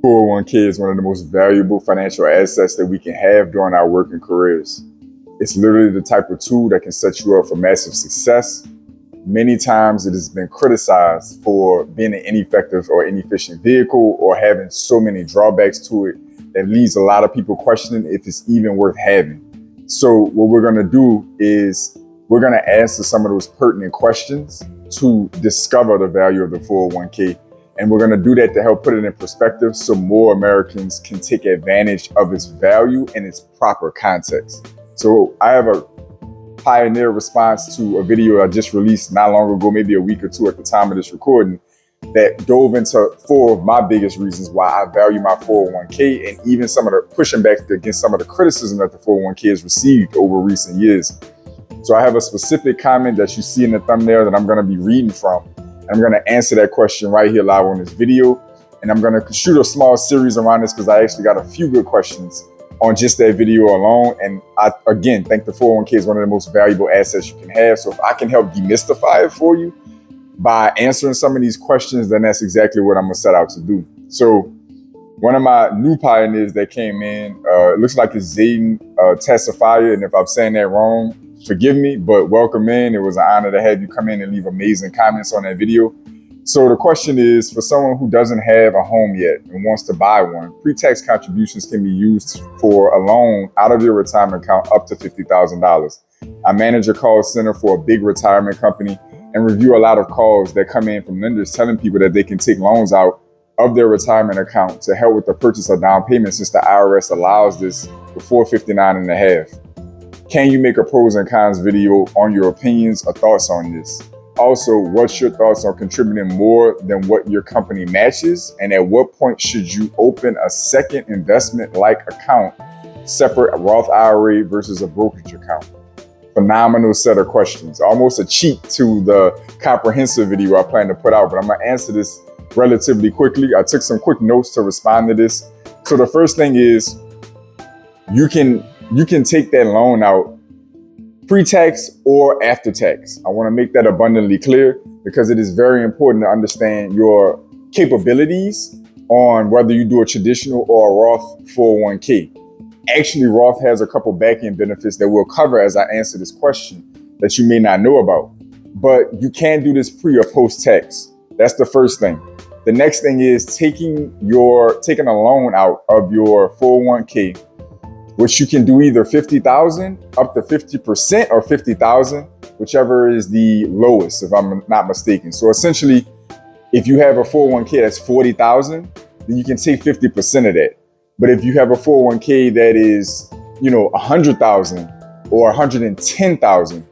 401k is one of the most valuable financial assets that we can have during our working careers. It's literally the type of tool that can set you up for massive success. Many times it has been criticized for being an ineffective or inefficient vehicle or having so many drawbacks to it that leaves a lot of people questioning if it's even worth having. So what we're going to do is we're going to answer some of those pertinent questions to discover the value of the 401k. And we're going to do that to help put it in perspective so more Americans can take advantage of its value in its proper context. So I have a pioneer response to a video I just released not long ago, maybe a week or two at the time of this recording, that dove into 4 of my biggest reasons why I value my 401k and even some of the pushing back against some of the criticism that the 401k has received over recent years. So I have a specific comment that you see in the thumbnail that I'm going to be reading from. And I'm going to answer that question right here live on this video. And I'm going to shoot a small series around this because I actually got a few good questions on just that video alone. And I, again, think the 401k is one of the most valuable assets you can have. So if I can help demystify it for you by answering some of these questions, then that's exactly what I'm going to set out to do. So one of my new pioneers that came in, it looks like it's Zayden Tassifia. And if I'm saying that wrong, forgive me, but welcome in. It was an honor to have you come in and leave amazing comments on that video. So the question is, for someone who doesn't have a home yet and wants to buy one, pre-tax contributions can be used for a loan out of your retirement account up to $50,000. I manage a call center for a big retirement company and review a lot of calls that come in from lenders telling people that they can take loans out of their retirement account to help with the purchase of down payment, since the IRS allows this before 59 and a half. Can you make a pros and cons video on your opinions or thoughts on this? Also, what's your thoughts on contributing more than what your company matches? And at what point should you open a second investment-like account, separate a Roth IRA versus a brokerage account? Phenomenal set of questions. Almost a cheat to the comprehensive video I plan to put out, but I'm gonna answer this relatively quickly. I took some quick notes to respond to this. So the first thing is, you can take that loan out pre-tax or after tax. I want to make that abundantly clear because it is very important to understand your capabilities on whether you do a traditional or a Roth 401k. Actually, Roth has a couple back-end benefits that we'll cover as I answer this question that you may not know about. But you can do this pre or post-tax. That's the first thing. The next thing is taking a loan out of your 401k, which you can do either 50,000 up to 50% or 50,000, whichever is the lowest, if I'm not mistaken. So essentially, if you have a 401k that's 40,000, then you can take 50% of that. But if you have a 401k that is, 100,000 or 110,000,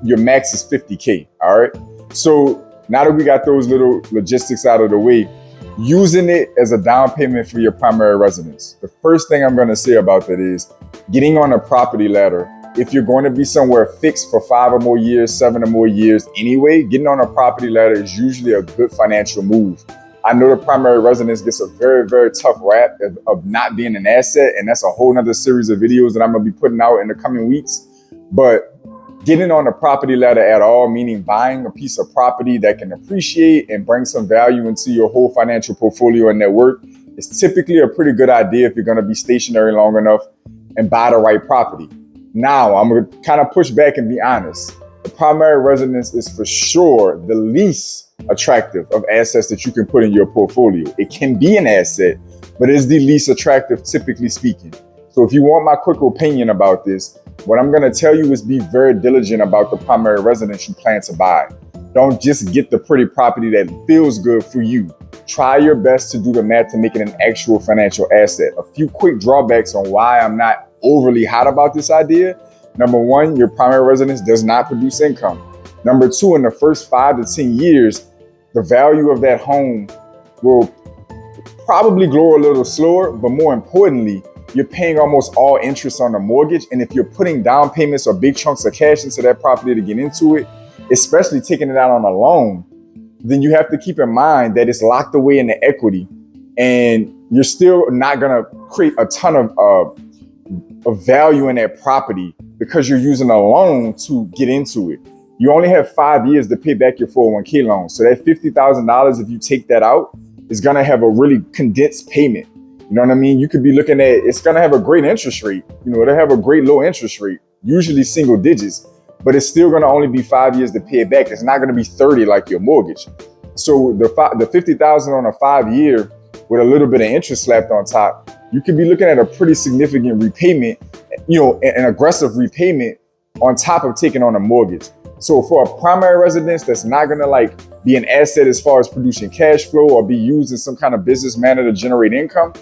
your max is 50K. All right. So now that we got those little logistics out of the way, using it as a down payment for your primary residence. The first thing I'm going to say about that is getting on a property ladder. If you're going to be somewhere fixed for 5 or more years, 7 or more years anyway, getting on a property ladder is usually a good financial move. I know the primary residence gets a very, very tough rap of not being an asset. And that's a whole nother series of videos that I'm going to be putting out in the coming weeks. But getting on a property ladder at all, meaning buying a piece of property that can appreciate and bring some value into your whole financial portfolio and net worth, is typically a pretty good idea if you're going to be stationary long enough and buy the right property. Now, I'm going to kind of push back and be honest. The primary residence is for sure the least attractive of assets that you can put in your portfolio. It can be an asset, but it is the least attractive, typically speaking. So if you want my quick opinion about this, what I'm going to tell you is be very diligent about the primary residence you plan to buy. Don't just get the pretty property that feels good for you. Try your best to do the math to make it an actual financial asset. A few quick drawbacks on why I'm not overly hot about this idea. Number one, your primary residence does not produce income. Number two, in the first 5 to 10 years, the value of that home will probably grow a little slower, but more importantly, you're paying almost all interest on the mortgage. And if you're putting down payments or big chunks of cash into that property to get into it, especially taking it out on a loan, then you have to keep in mind that it's locked away in the equity and you're still not going to create a ton of value in that property because you're using a loan to get into it. You only have 5 years to pay back your 401k loan. So that $50,000, if you take that out, is going to have a really condensed payment. You know what I mean? You could be looking at, it's going to have a great interest rate. It'll have a great low interest rate, usually single digits, but it's still going to only be 5 years to pay it back. It's not going to be 30 like your mortgage. So the $50,000 on a 5-year with a little bit of interest slapped on top, you could be looking at a pretty significant repayment, an aggressive repayment on top of taking on a mortgage. So for a primary residence that's not going to be an asset as far as producing cash flow or be used in some kind of business manner to generate income,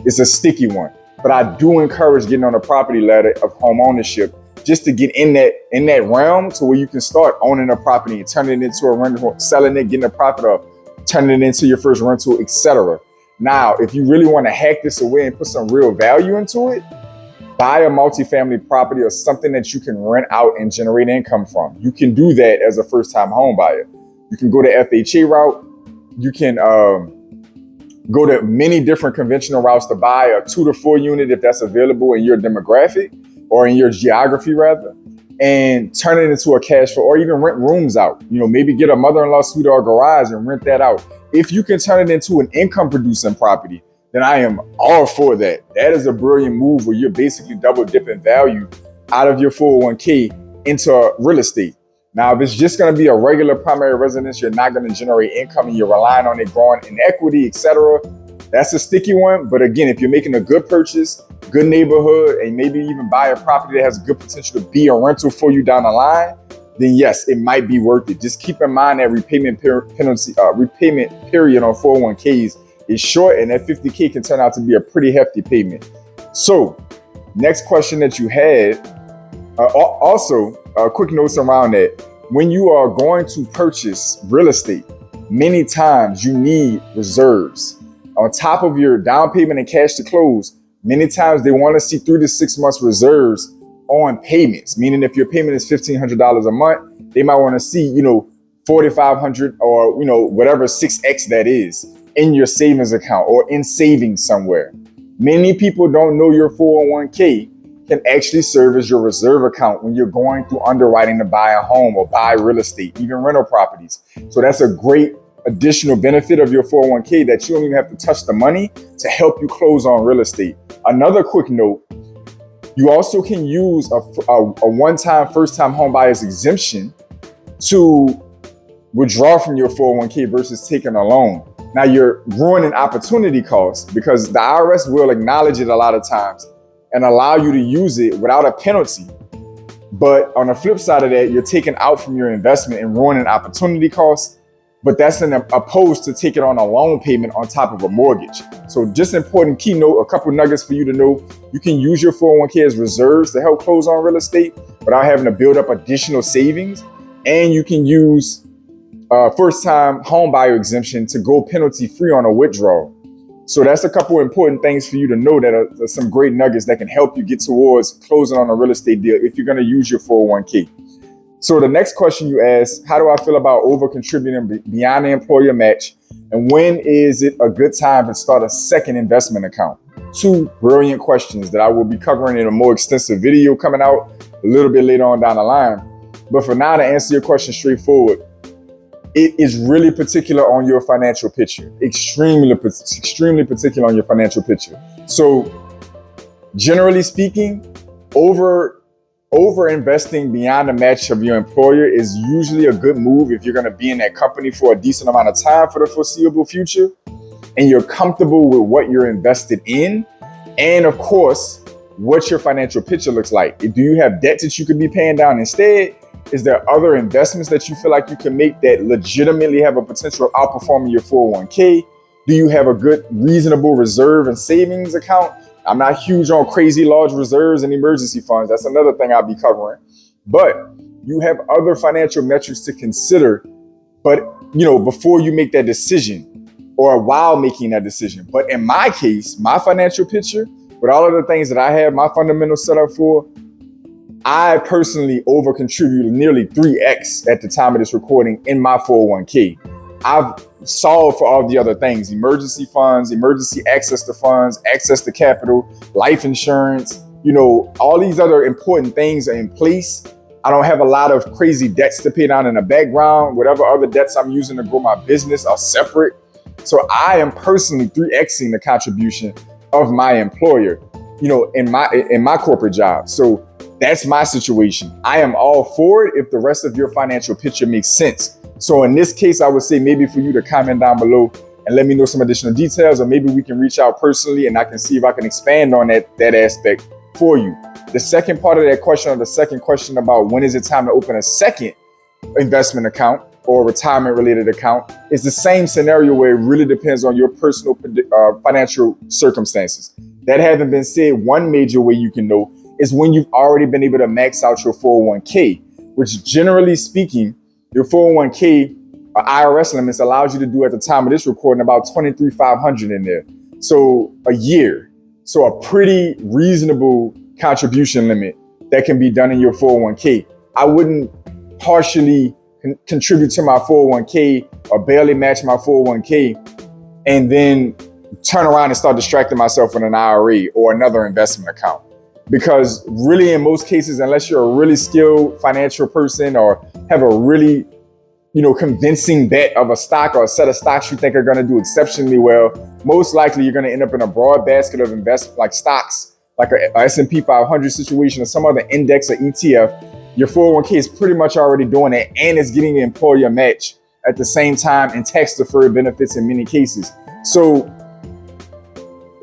it's a sticky one. But I do encourage getting on the property ladder of home ownership just to get in that realm to where you can start owning a property and turning it into a rental, selling it, getting a profit up, turning it into your first rental, etc. Now, if you really want to hack this away and put some real value into it, buy a multifamily property or something that you can rent out and generate income from. You can do that as a first-time home buyer. You can go the FHA route. You can go to many different conventional routes to buy a 2 to 4 unit if that's available in your demographic or in your geography rather, and turn it into a cash flow, or even rent rooms out. Maybe get a mother-in-law suite or a garage and rent that out. If you can turn it into an income producing property, then I am all for that. That is a brilliant move where you're basically double dipping value out of your 401k into real estate. Now, if it's just going to be a regular primary residence, you're not going to generate income and you're relying on it growing in equity, etc. That's a sticky one. But again, if you're making a good purchase, good neighborhood, and maybe even buy a property that has good potential to be a rental for you down the line, then yes, it might be worth it. Just keep in mind that repayment period on 401ks is short, and that $50K can turn out to be a pretty hefty payment. So, next question that you had, also quick notes around that. When you are going to purchase real estate, many times you need reserves. On top of your down payment and cash to close, many times they want to see 3 to 6 months reserves on payments. Meaning if your payment is $1,500 a month, they might want to see, $4,500 or, whatever 6X that is in your savings account or in savings somewhere. Many people don't know your 401k can actually serve as your reserve account when you're going through underwriting to buy a home or buy real estate, even rental properties. So that's a great additional benefit of your 401k that you don't even have to touch the money to help you close on real estate. Another quick note, you also can use a one-time first-time home buyer's exemption to withdraw from your 401k versus taking a loan. Now you're ruining opportunity costs because the IRS will acknowledge it a lot of times and allow you to use it without a penalty. But on the flip side of that, you're taking out from your investment and ruining opportunity costs. But that's opposed to taking on a loan payment on top of a mortgage. So just important keynote, a couple nuggets for you to know. You can use your 401k as reserves to help close on real estate without having to build up additional savings. And you can use first-time home buyer exemption to go penalty-free on a withdrawal. So that's a couple important things for you to know that are some great nuggets that can help you get towards closing on a real estate deal if you're going to use your 401k. So the next question you asked, how do I feel about over contributing beyond the employer match? And when is it a good time to start a second investment account? 2 brilliant questions that I will be covering in a more extensive video coming out a little bit later on down the line. But for now, to answer your question straightforward, it is really particular on your financial picture, extremely particular on your financial picture. So generally speaking, over investing beyond the match of your employer is usually a good move if you're going to be in that company for a decent amount of time for the foreseeable future and you're comfortable with what you're invested in and of course what your financial picture looks like. Do you have debt that you could be paying down instead? Is there other investments that you feel like you can make that legitimately have a potential of outperforming your 401k? Do you have a good reasonable reserve and savings account? I'm not huge on crazy large reserves and emergency funds. That's another thing I'll be covering. But you have other financial metrics to consider, but before you make that decision or while making that decision. But in my case, my financial picture, with all of the things that I have my fundamentals set up for, I personally over contributed nearly 3x at the time of this recording in my 401k. I've solved for all the other things: emergency funds, emergency access to funds, access to capital, life insurance, all these other important things are in place. I don't have a lot of crazy debts to pay down in the background. Whatever other debts I'm using to grow my business are separate. So I am personally 3xing the contribution of my employer, in my corporate job. So that's my situation. I am all for it if the rest of your financial picture makes sense. So in this case, I would say maybe for you to comment down below and let me know some additional details, or maybe we can reach out personally and I can see if I can expand on that aspect for you. The second part of that question, or the second question about when is it time to open a second investment account or retirement related account, is the same scenario where it really depends on your personal financial circumstances. That having been said, one major way you can know is when you've already been able to max out your 401k, which generally speaking, your 401k IRS limits allows you to do at the time of this recording about $23,500 in there. So a year. So a pretty reasonable contribution limit that can be done in your 401k. I wouldn't partially contribute to my 401k or barely match my 401k and then turn around and start distracting myself with an IRA or another investment account. Because really, in most cases, unless you're a really skilled financial person or have a really convincing bet of a stock or a set of stocks you think are going to do exceptionally well, most likely you're going to end up in a broad basket of investment like stocks, like a S&P 500 situation or some other index or ETF. Your 401k is pretty much already doing it, and it's getting the employer match at the same time and tax deferred benefits in many cases. So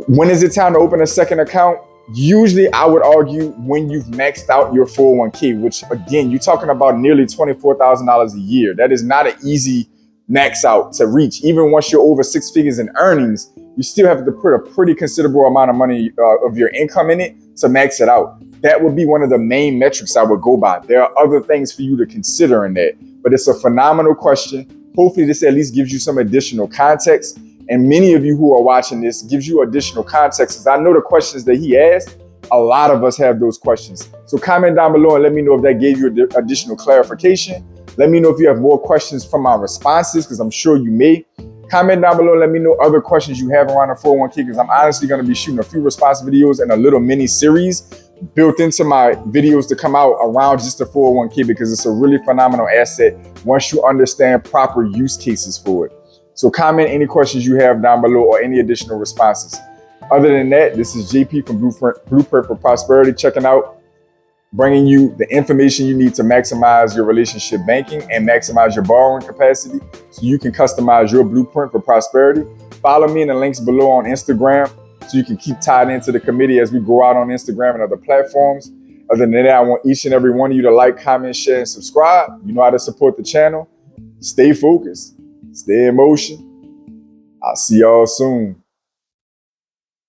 when is it time to open a second account? Usually I would argue when you've maxed out your 401k, which again, you're talking about nearly $24,000 a year. That is not an easy max out to reach. Even once you're over six figures in earnings, you still have to put a pretty considerable amount of money of your income in it to max it out. That would be one of the main metrics I would go by. There are other things for you to consider in that, but it's a phenomenal question. Hopefully this at least gives you some additional context. And many of you who are watching this gives you additional context, because I know the questions that he asked, a lot of us have those questions. So comment down below and let me know if that gave you additional clarification. Let me know if you have more questions from my responses, because I'm sure you may. Comment down below and let me know other questions you have around the 401k, because I'm honestly going to be shooting a few response videos and a little mini series built into my videos to come out around just the 401k, because it's a really phenomenal asset once you understand proper use cases for it. So comment any questions you have down below or any additional responses. Other than that, this is JP from Blueprint for Prosperity, checking out, bringing you the information you need to maximize your relationship banking and maximize your borrowing capacity so you can customize your blueprint for prosperity. Follow me in the links below on Instagram so you can keep tied into the committee as we go out on Instagram and other platforms. Other than that, I want each and every one of you to like, comment, share, and subscribe. You know how to support the channel. Stay focused. Stay in motion. I'll see y'all soon.